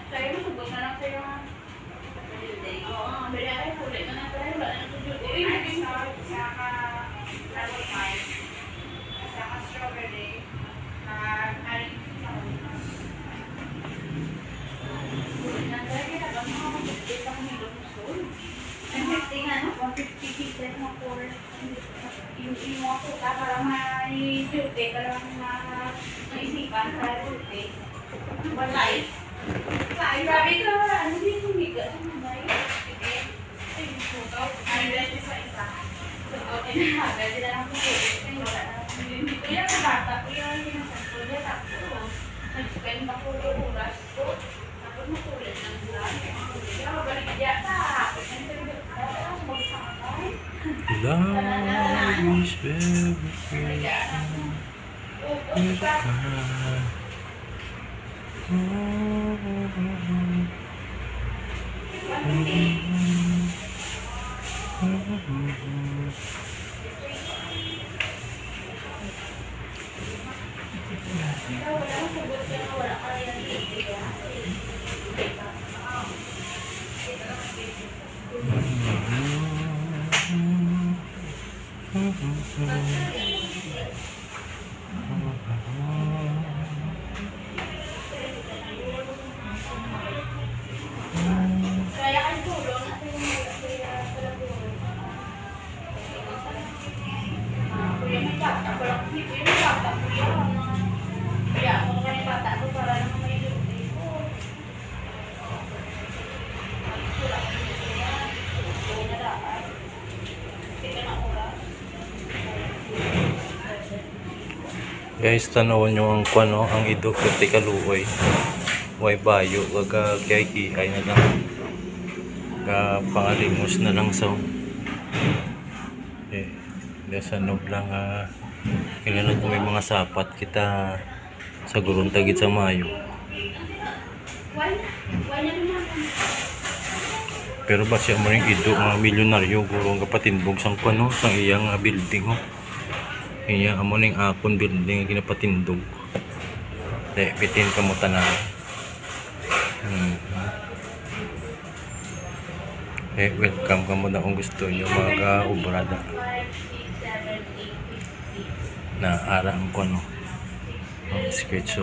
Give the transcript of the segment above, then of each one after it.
Sa'yo, masubog na lang sa'yo. Oo, bili ay kulit na lang tayo. Wala na tudyod. Uy, saka level 5. Saka strawberry. Kulit na tayo. Kaya ba mga mag-update ako nilo mo soon? Ang 50 nga, 150 pieces mo for yung mga puta para may duty, para maisipan sa duty. Balay. Ay, grabe ka. Ano din yung higa sa mga sige. Ay, sugaw. Ay, dahil sa isa. Sugaw, tinahagal. Sila lang po. Ay, wala na. Dito yan, bata ko yan. Sinasagot niya. Tapos, nag-spend ako yung oras ko. Tapos, makulit ng bulan. Kaya, mabalik niya. Tapos, tapos, magsakay. Love is very precious. Kaya ang tulong natin yung kuya may bata ko lang. Hindi ko yung bata ko yun. Kaya ako naman yung bata ko para naman may duty ko. Wala ko yung duty yan. Huwag na daan. Hindi ka na oras. Guys, tanawon nyo ang kwano, ang idok pati kaluoy. Way bayo, waga kaya na lang. Pangalimos na lang sa sa nob lang kailangan ko may mga sapat kita sa gurong tagit sa mayo. Pero ba siya mo rin ido mga milyonaryo gurong kapatindog sang kwano sang iyang building ho. Iya amo ning akon building nga ginapatindog. Bitin ka mo tanan. Welcome ka mo na kung gusto nyo mga obrada na arang ko no ang sketch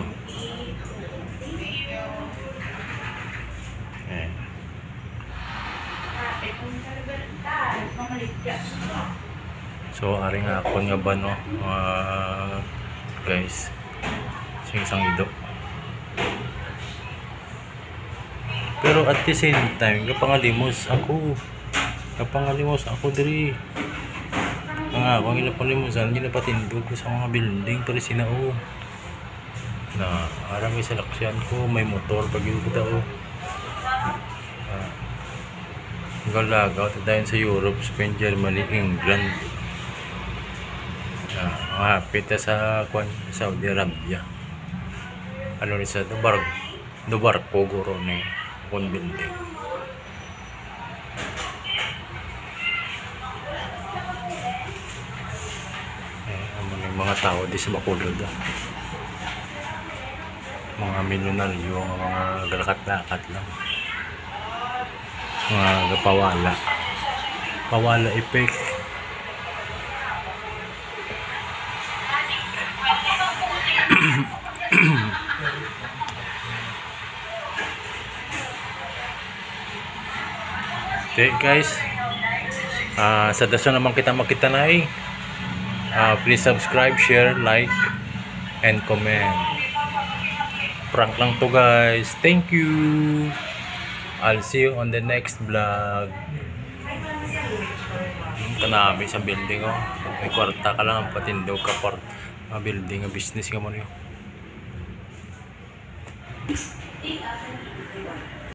so aring akon nga ba no guys isang ido. Pero at the same time, kapangalimos ako diri. Nga, kung ginapalimusan, ginapatindog ko sa mga building, pero sinao. Na, arami sa laksyan ko, may motor, pag yung daw. Galagaw, tayo sa Europe, Spain, Germany, England. Hapit sa Saudi Arabia. Ano rin sa Dubar ko, guro na akong building. Mga tao di sa Bacolod mga milyonaryo, mga galakat-lakat lang, mga pawala effect. Okay guys, sa daso naman kita makita na please subscribe, share, like, and comment. Prank lang to guys. Thank you. I'll see you on the next vlog. Kanami sa building oh. May kwarta ka lang ang patindog ka part building, business ka mo niyo.